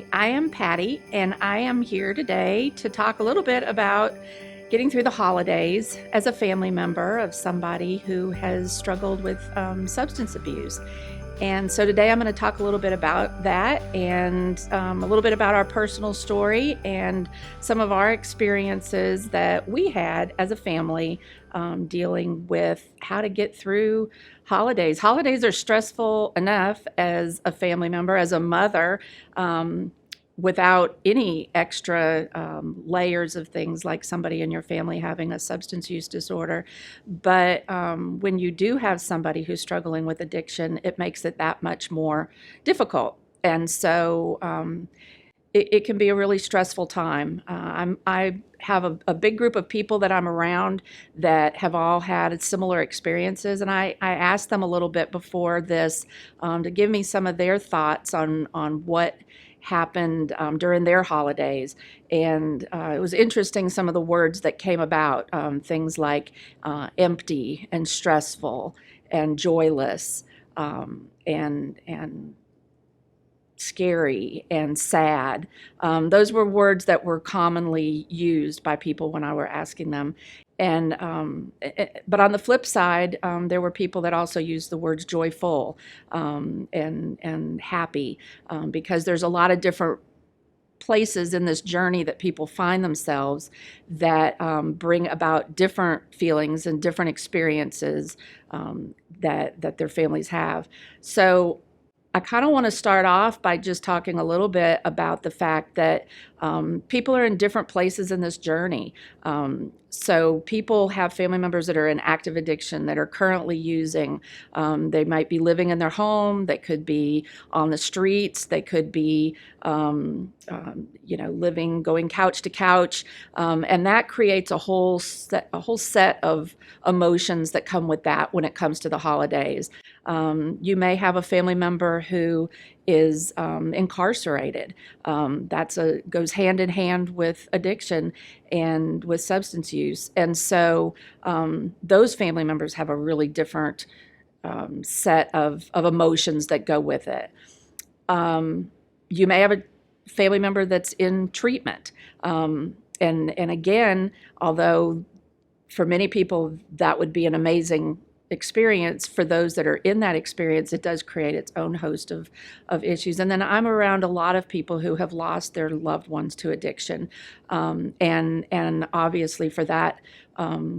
Hi, I am Patty, and I am here today to talk a little bit about getting through the holidays as a family member of somebody who has struggled with substance abuse. And so today I'm going to talk a little bit about that and a little bit about our personal story and some of our experiences that we had as a family dealing with how to get through holidays. Holidays are stressful enough as a family member, as a mother. Without any extra layers of things like somebody in your family having a substance use disorder. But when you do have somebody who's struggling with addiction, it makes it that much more difficult. And so it can be a really stressful time. I have a big group of people that I'm around that have all had similar experiences, and I asked them a little bit before this to give me some of their thoughts on what happened during their holidays. And it was interesting, some of the words that came about, things like empty and stressful and joyless and scary and sad. Those were words that were commonly used by people when I were asking them. And but on the flip side, there were people that also used the words joyful and happy, because there's a lot of different places in this journey that people find themselves that bring about different feelings and different experiences that their families have. So I kind of want to start off by just talking a little bit about the fact that people are in different places in this journey. So people have family members that are in active addiction, that are currently using. They might be living in their home. They could be on the streets. They could be, living, going couch to couch, and that creates a whole set of emotions that come with that when it comes to the holidays. You may have a family member who is incarcerated. That goes hand in hand with addiction and with substance use. And so those family members have a really different set of emotions that go with it. You may have a family member that's in treatment. And again, although for many people that would be an amazing experience, for those that are in that experience, it does create its own host of issues. And then I'm around a lot of people who have lost their loved ones to addiction. And obviously for that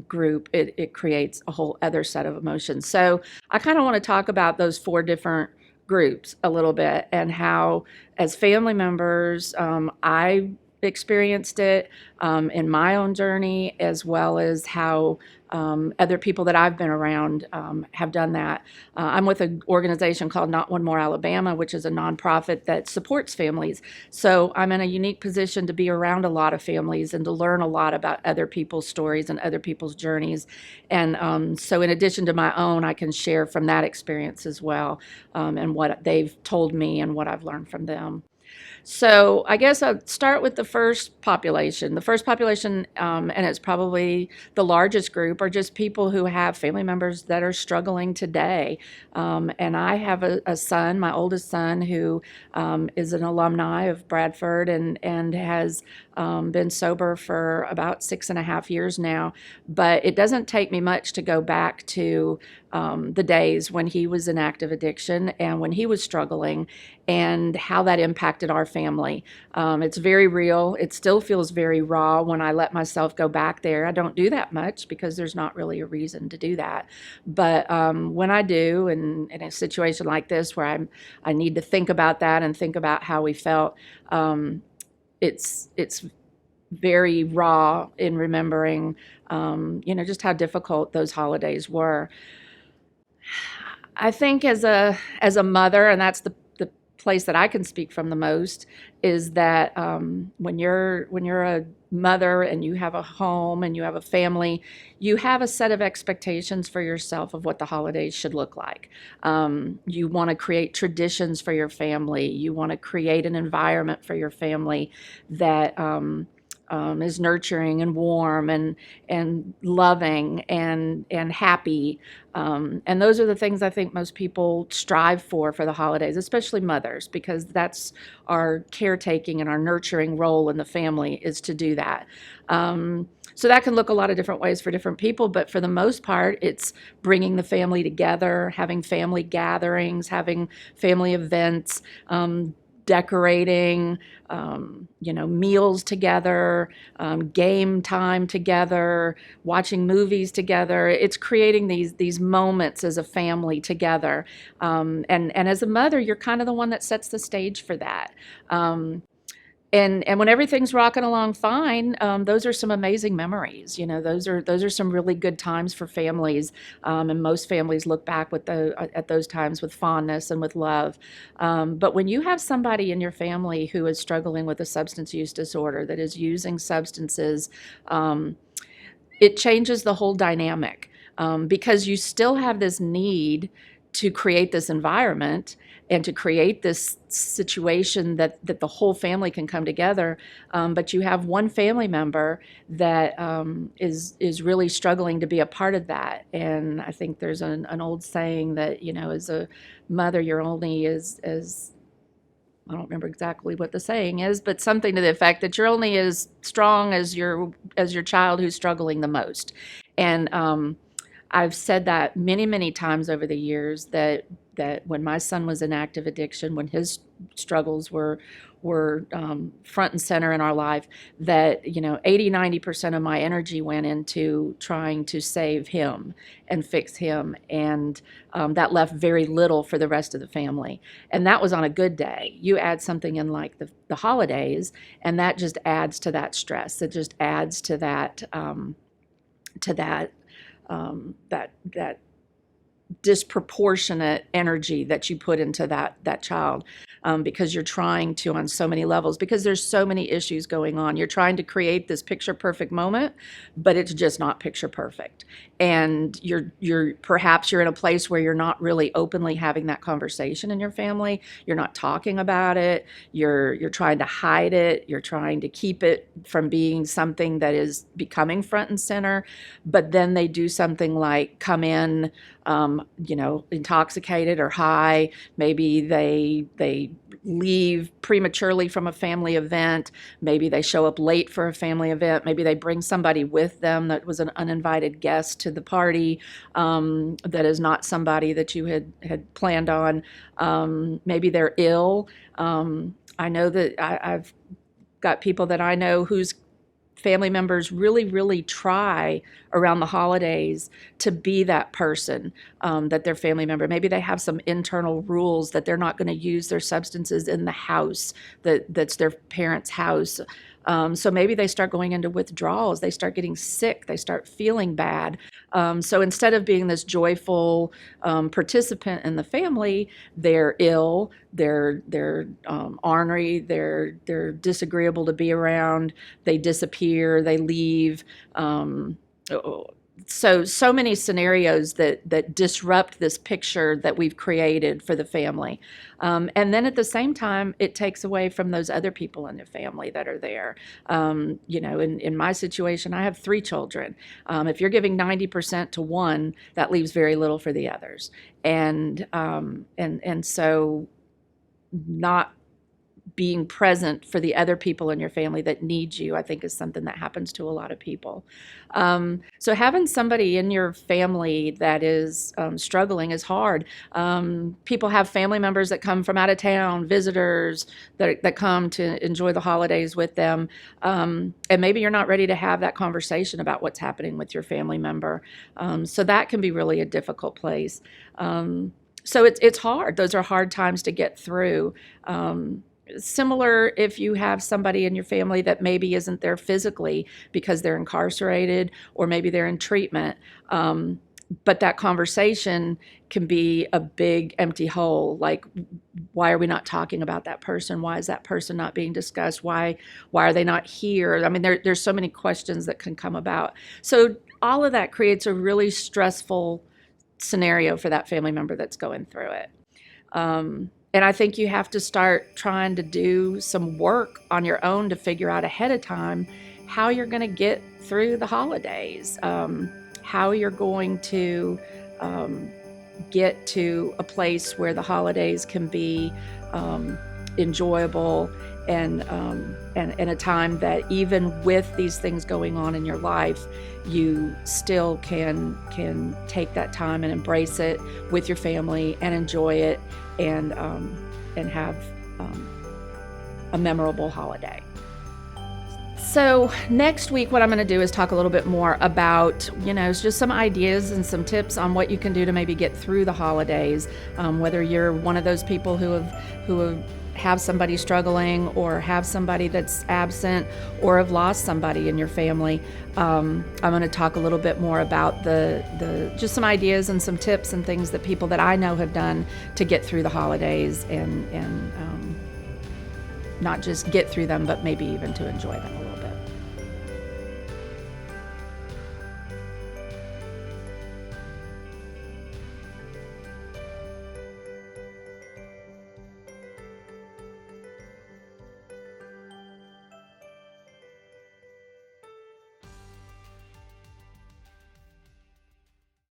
group, it creates a whole other set of emotions. So I kind of want to talk about those four different groups a little bit, and how as family members, I experienced it in my own journey, as well as how other people that I've been around have done that. I'm with an organization called Not One More Alabama, which is a nonprofit that supports families. So I'm in a unique position to be around a lot of families and to learn a lot about other people's stories and other people's journeys. And so in addition to my own, I can share from that experience as well, and what they've told me and what I've learned from them. So I guess I'll start with the first population. The first population, and it's probably the largest group, are just people who have family members that are struggling today. And I have a son, my oldest son, who is an alumni of Bradford and has been sober for about 6.5 years now. But it doesn't take me much to go back to the days when he was in active addiction and when he was struggling, and how that impacted our family. It's very real. It still feels very raw when I let myself go back there. I don't do that much because there's not really a reason to do that. But when I do, and in a situation like this where I need to think about that and think about how we felt, it's very raw in remembering, just how difficult those holidays were. I think as a mother, and that's the place that I can speak from the most, is that when you're a mother and you have a home and you have a family, you have a set of expectations for yourself of what the holidays should look like. You want to create traditions for your family. You want to create an environment for your family that is nurturing and warm and loving and happy. And those are the things I think most people strive for the holidays, especially mothers, because that's our caretaking and our nurturing role in the family is to do that. So that can look a lot of different ways for different people, but for the most part, it's bringing the family together, having family gatherings, having family events, decorating, meals together, game time together, watching movies together. It's creating these moments as a family together. And as a mother, you're kind of the one that sets the stage for that. And when everything's rocking along fine, those are some amazing memories. Those are some really good times for families, and most families look back at those times with fondness and with love. But when you have somebody in your family who is struggling with a substance use disorder, that is using substances, it changes the whole dynamic, because you still have this need to create this environment and to create this situation that the whole family can come together. But you have one family member that is really struggling to be a part of that. And I think there's an old saying that, as a mother, you're only as I don't remember exactly what the saying is, but something to the effect that you're only as strong as your child who's struggling the most. And I've said that many, many times over the years that when my son was in active addiction, when his struggles were front and center in our life, that 80-90% of my energy went into trying to save him and fix him, and that left very little for the rest of the family. And that was on a good day. You add something in like the holidays, and that just adds to that stress. It just adds to that that disproportionate energy that you put into that child, because you're trying to, on so many levels, because there's so many issues going on. You're trying to create this picture perfect moment, but it's just not picture perfect. And perhaps you're in a place where you're not really openly having that conversation in your family. You're not talking about it. You're trying to hide it. You're trying to keep it from being something that is becoming front and center. But then they do something like come in, intoxicated or high. Maybe they leave prematurely from a family event. Maybe they show up late for a family event. Maybe they bring somebody with them that was an uninvited guest to the party, that is not somebody that you had planned on. Maybe they're ill. I know that I've got people that I know whose family members really, really try around the holidays to be that person, that their family member. Maybe they have some internal rules that they're not going to use their substances in the house that's their parents' house. So maybe they start going into withdrawals. They start getting sick. They start feeling bad. So instead of being this joyful participant in the family, they're ill. They're ornery. They're disagreeable to be around. They disappear. They leave. So many scenarios that disrupt this picture that we've created for the family. And then at the same time, it takes away from those other people in the family that are there. In my situation, I have 3 children. If you're giving 90% to one, that leaves very little for the others. And so not being present for the other people in your family that need you, I think, is something that happens to a lot of people. So having somebody in your family that is struggling is hard. People have family members that come from out of town, visitors that come to enjoy the holidays with them. And maybe you're not ready to have that conversation about what's happening with your family member. So that can be really a difficult place. So it's hard. Those are hard times to get through. Similar if you have somebody in your family that maybe isn't there physically because they're incarcerated or maybe they're in treatment. But that conversation can be a big empty hole. Like, why are we not talking about that person? Why is that person not being discussed? Why are they not here? I mean, there's so many questions that can come about. So all of that creates a really stressful scenario for that family member that's going through it. And I think you have to start trying to do some work on your own to figure out ahead of time how you're going to get through the holidays, how you're going to get to a place where the holidays can be enjoyable and a time that even with these things going on in your life, you still can take that time and embrace it with your family and enjoy it and have a memorable holiday. So next week, what I'm going to do is talk a little bit more about, just some ideas and some tips on what you can do to maybe get through the holidays. Whether you're one of those people who have somebody struggling, or have somebody that's absent, or have lost somebody in your family, I'm going to talk a little bit more about the just some ideas and some tips and things that people that I know have done to get through the holidays and not just get through them, but maybe even to enjoy them a little.